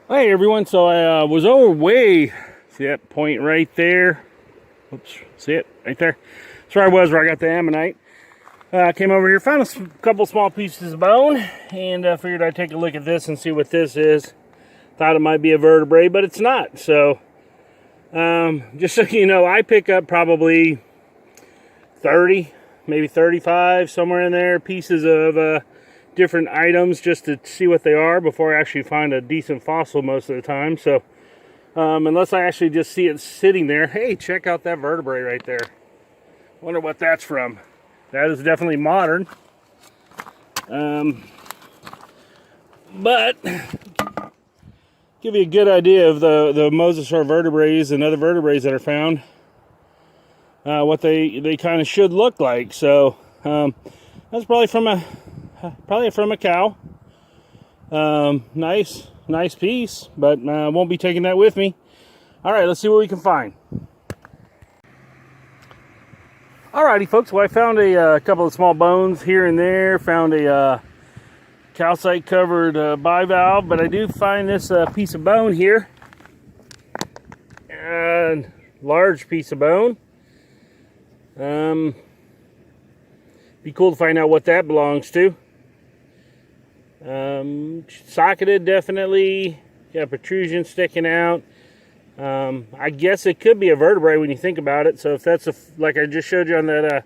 Hey everyone, so I was over way, see that point right there? Oops, see it right there? That's where I was, where I got the ammonite. Came over here, found a couple small pieces of bone, and figured I'd take a look at this and see what this is. Thought it might be a vertebrae, but it's not. So, just so you know, I pick up probably 30, maybe 35, somewhere in there, pieces of different items just to see what they are before I actually find a decent fossil most of the time. So unless I actually just see it sitting there, hey, check out that vertebrae right there. Wonder what that's from. That is definitely modern. But give you a good idea of the mosasaur vertebrae and other vertebrae that are found, what they kind of should look like. So that's probably from a cow. Nice piece, but I won't be taking that with me. All right, let's see what we can find. Alrighty, folks. Well, I found a couple of small bones here and there. Found a calcite covered bivalve, but I do find this piece of bone here. A large piece of bone. Be cool to find out what that belongs to. Socketed, definitely. Got protrusion sticking out. I guess it could be a vertebrae when you think about it. So if that's like I just showed you on that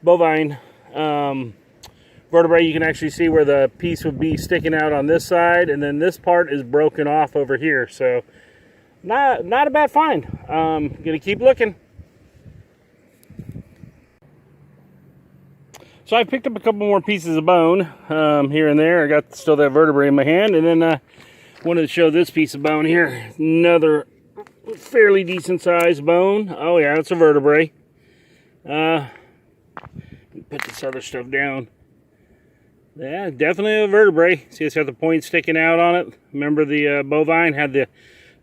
bovine vertebrae, you can actually see where the piece would be sticking out on this side, and then this part is broken off over here. So not a bad find. Gonna keep looking. So I picked up a couple more pieces of bone here and there. I got still that vertebrae in my hand, and then wanted to show this piece of bone here. Another fairly decent sized bone. Oh yeah, it's a vertebrae. Put this other stuff down. Yeah, definitely a vertebrae. See, it's got the point sticking out on it. Remember the bovine had the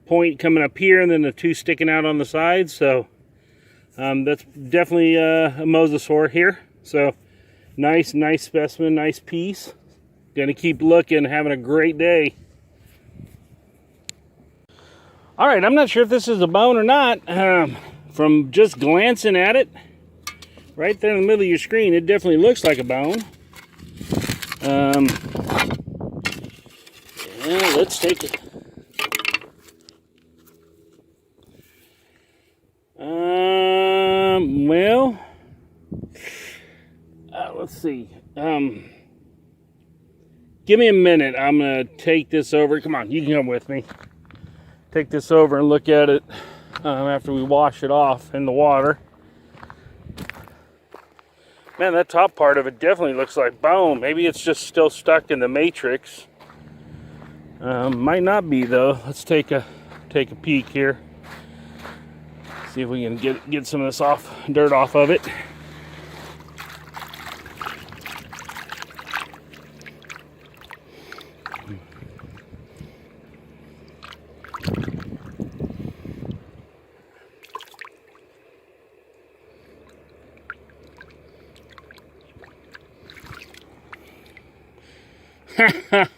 point coming up here and then the two sticking out on the sides. So that's definitely a mosasaur here. So nice specimen, nice piece. Gonna keep looking, having a great day. All right, I'm not sure if this is a bone or not. From just glancing at it, right there in the middle of your screen, it definitely looks like a bone. Yeah, let's take it. Well, let's see. Give me a minute. I'm gonna take this over. Come on, you can come with me. Take this over and look at it after we wash it off in the water. Man, that top part of it definitely looks like bone. Maybe it's just still stuck in the matrix. Might not be though. Let's take a peek here. See if we can get some of this dirt off of it.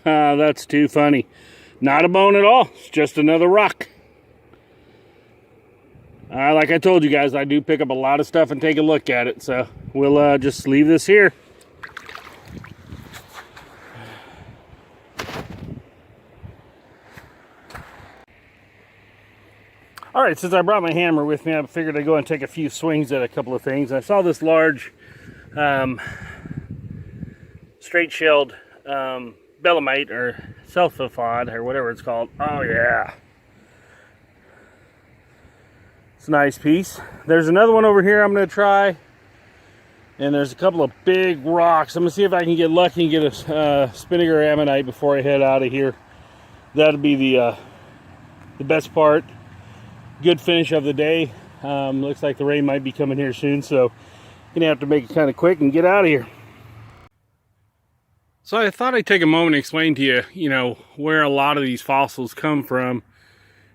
That's too funny. Not a bone at all. It's just another rock. Like I told you guys, I do pick up a lot of stuff and take a look at it. So we'll just leave this here. All right, since I brought my hammer with me, I figured I'd go and take a few swings at a couple of things. I saw this large straight-shelled belemite or sulfophod or whatever it's called. Oh yeah, it's a nice piece. There's another one over here I'm going to try, and there's a couple of big rocks. I'm going to see if I can get lucky and get a spinnaker ammonite before I head out of here. That'll be the best part. Good finish of the day. Looks like the rain might be coming here soon, so gonna have to make it kind of quick and get out of here. So I thought I'd take a moment to explain to you, where a lot of these fossils come from.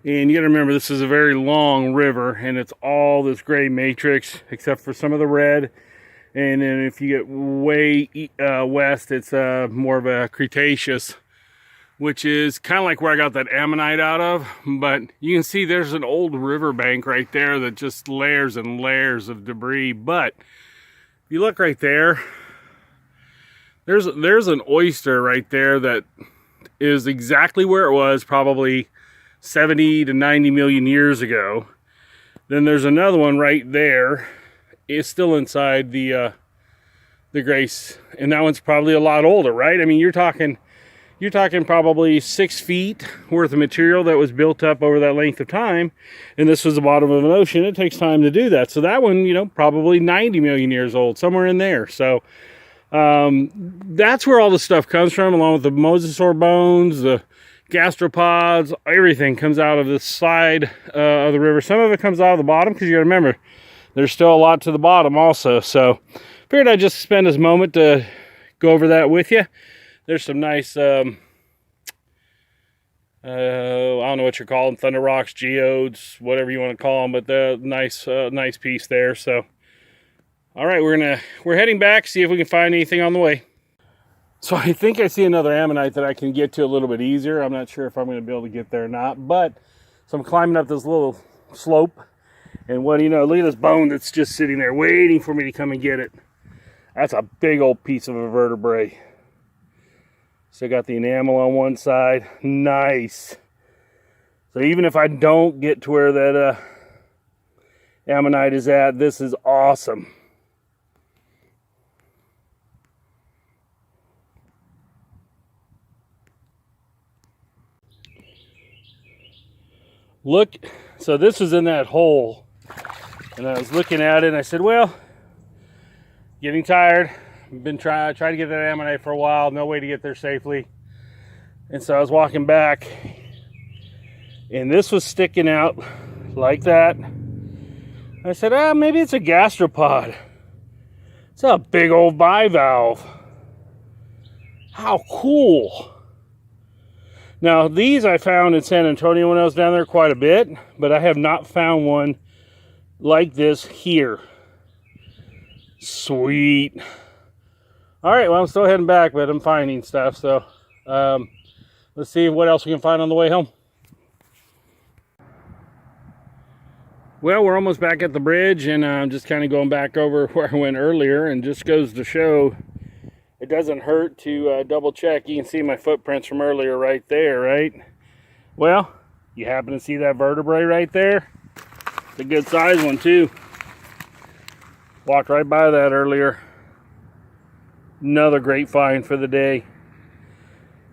And you gotta remember, this is a very long river, and it's all this gray matrix, except for some of the red. And then if you get way west, it's more of a Cretaceous which is kind of like where I got that ammonite out of. But you can see there's an old riverbank right there that just layers and layers of debris. But if you look right there, there's an oyster right there that is exactly where it was probably 70 to 90 million years ago. Then there's another one right there. It's still inside the Grace, and that one's probably a lot older, right? I mean, you're talking probably 6 feet worth of material that was built up over that length of time, and this was the bottom of an ocean. It takes time to do that. So that one, you know, probably 90 million years old, somewhere in there. So that's where all the stuff comes from, along with the mosasaur bones, the gastropods. Everything comes out of the side of the river. Some of it comes out of the bottom, because you got to remember, there's still a lot to the bottom also. So figured I'd just spend this moment to go over that with you. There's some nice, I don't know what you call them, thunder rocks, geodes, whatever you want to call them, but the nice piece there. So, all right, we're heading back, see if we can find anything on the way. So I think I see another ammonite that I can get to a little bit easier. I'm not sure if I'm going to be able to get there or not, but so I'm climbing up this little slope, and what do you know, look at this bone that's just sitting there waiting for me to come and get it. That's a big old piece of a vertebrae. Still got the enamel on one side. Nice. So even if I don't get to where that ammonite is at, this is awesome. Look, so this was in that hole, and I was looking at it, and I said, well, getting tired. I've been trying to get that ammonite for a while, no way to get there safely. And so I was walking back, and this was sticking out like that. I said, maybe it's a gastropod. It's a big old bivalve. How cool. Now, these I found in San Antonio when I was down there quite a bit, but I have not found one like this here. Sweet. All right, well, I'm still heading back, but I'm finding stuff, so let's see what else we can find on the way home. Well, we're almost back at the bridge, and I'm just kind of going back over where I went earlier, and just goes to show it doesn't hurt to double check. You can see my footprints from earlier right there, right? Well, you happen to see that vertebrae right there? It's a good size one too. Walked right by that earlier. Another great find for the day.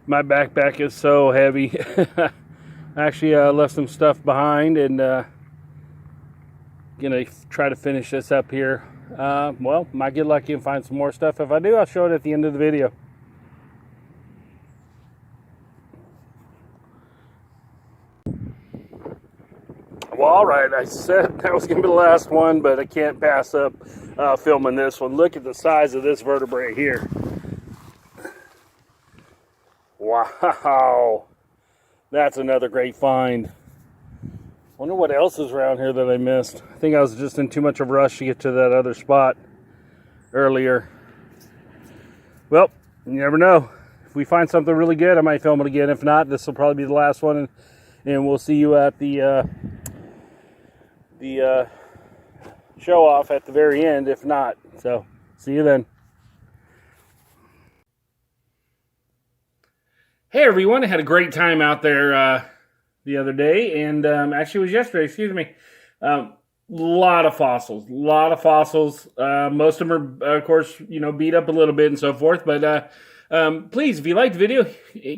My backpack is so heavy. I actually left some stuff behind, and gonna try to finish this up here. Well, might get lucky and find some more stuff. If I do, I'll show it at the end of the video. Well, all right, I said that was going to be the last one, but I can't pass up filming this one. Look at the size of this vertebrae here. Wow. That's another great find. Wonder what else is around here that I missed. I think I was just in too much of a rush to get to that other spot earlier. Well, you never know. If we find something really good, I might film it again. If not, this will probably be the last one, and we'll see you at the show off at the very end, if not. So, see you then. Hey everyone, I had a great time out there the other day, and actually it was yesterday, excuse me. Lot of fossils. Most of them are, of course, you know, beat up a little bit and so forth, but please, if you liked the video,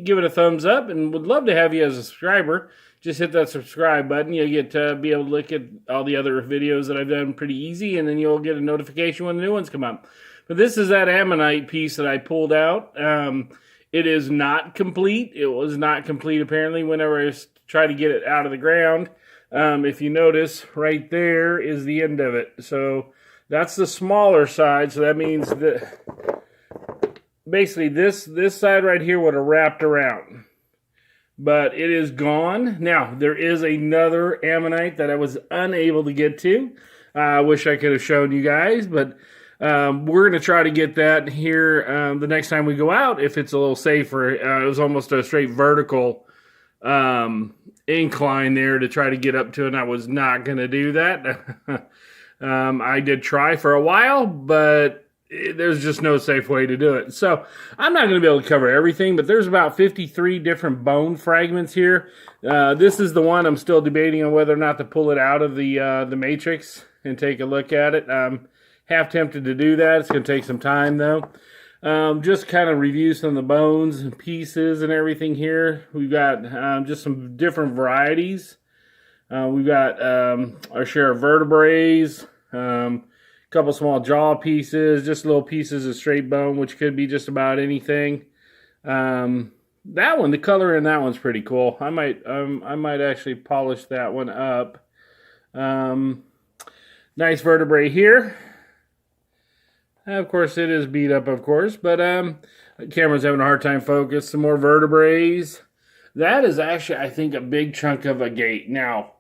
give it a thumbs up, and would love to have you as a subscriber. Just hit that subscribe button. You'll get to be able to look at all the other videos that I've done pretty easy, and then you'll get a notification when the new ones come up. But this is that ammonite piece that I pulled out. It is not complete. It was not complete, apparently, whenever I tried to get it out of the ground. If you notice, right there is the end of it. So that's the smaller side. So that means that basically this side right here would have wrapped around. But it is gone. Now, there is another ammonite that I was unable to get to. I wish I could have shown you guys, but We're going to try to get that here the next time we go out if it's a little safer. It was almost a straight vertical incline there to try to get up to, and I was not going to do that. I did try for a while, but there's just no safe way to do it. So I'm not going to be able to cover everything, but there's about 53 different bone fragments here. This is the one I'm still debating on whether or not to pull it out of the matrix and take a look at it. I'm half tempted to do that. It's going to take some time though. Just kind of review some of the bones and pieces and everything here. We've got just some different varieties. We've got our share of vertebrae, couple small jaw pieces, just little pieces of straight bone, which could be just about anything. That one, the color in that one's pretty cool. I might actually polish that one up. Nice vertebrae here. Of course, it is beat up, of course, but the camera's having a hard time focus. Some more vertebrae. That is actually, I think, a big chunk of a gate. Now,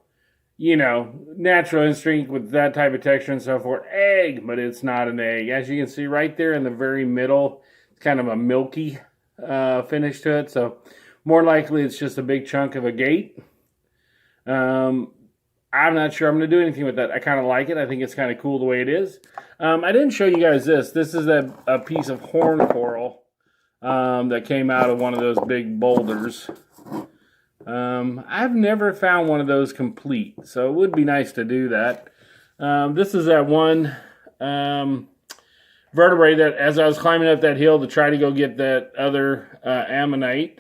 you know, natural instinct with that type of texture and so forth, egg, but it's not an egg. As you can see right there in the very middle, it's kind of a milky finish to it. So more likely it's just a big chunk of a gate. I'm not sure I'm going to do anything with that. I kind of like it. I think it's kind of cool the way it is. I didn't show you guys this. This is a piece of horn coral that came out of one of those big boulders. I've never found one of those complete, so it would be nice to do that. This is that one vertebrae that, as I was climbing up that hill to try to go get that other ammonite,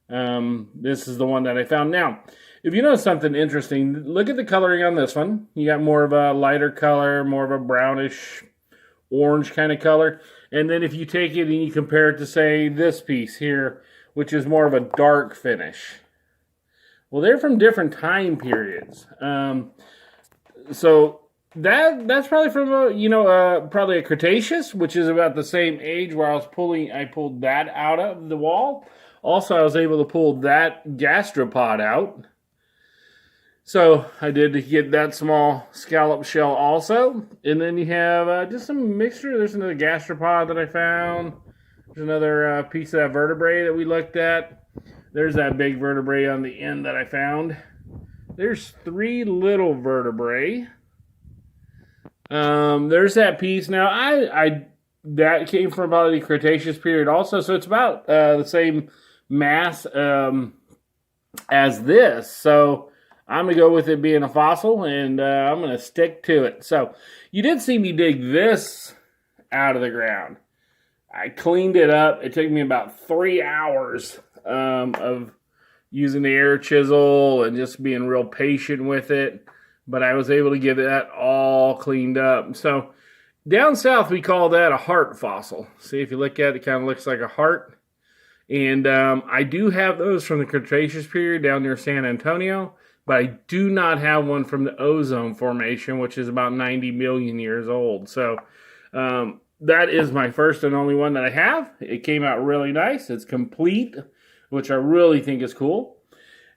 this is the one that I found. Now, if you notice something interesting, look at the coloring on this one. You got more of a lighter color, more of a brownish orange kind of color. And then if you take it and you compare it to, say, this piece here, which is more of a dark finish. Well, they're from different time periods. So that's probably from probably a Cretaceous, which is about the same age where I pulled that out of the wall. Also, I was able to pull that gastropod out. So I did get that small scallop shell also. And then you have just some mixture. There's another gastropod that I found. There's another piece of that vertebrae that we looked at. There's that big vertebrae on the end that I found. There's 3 little vertebrae. There's that piece. Now, that came from about the Cretaceous period also, so it's about the same mass as this. So I'm going to go with it being a fossil, and I'm going to stick to it. So you did see me dig this out of the ground. I cleaned it up. It took me about 3 hours of using the air chisel and just being real patient with it. But I was able to get that all cleaned up. So down south, we call that a heart fossil. See, if you look at it, it kind of looks like a heart. And I do have those from the Cretaceous period down near San Antonio. But I do not have one from the ozone formation, which is about 90 million years old. So that is my first and only one that I have. It came out really nice. It's complete, which I really think is cool.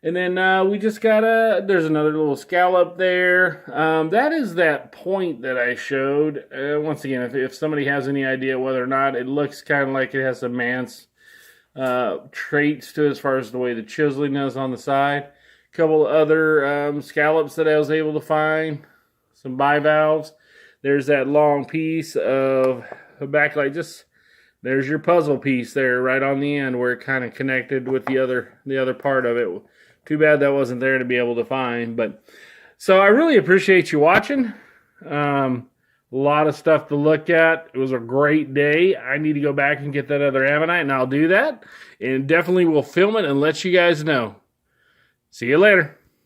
And then we just got there's another little scallop there. That is that point that I showed. Once again, if somebody has any idea whether or not, it looks kind of like it has some Mance traits to it as far as the way the chiseling is on the side. A couple other scallops that I was able to find. Some bivalves. There's that long piece of a backlight. There's your puzzle piece there right on the end where it kind of connected with the other part of it. Too bad that wasn't there to be able to find. But so I really appreciate you watching. A lot of stuff to look at. It was a great day. I need to go back and get that other ammonite, and I'll do that. And definitely will film it and let you guys know. See you later.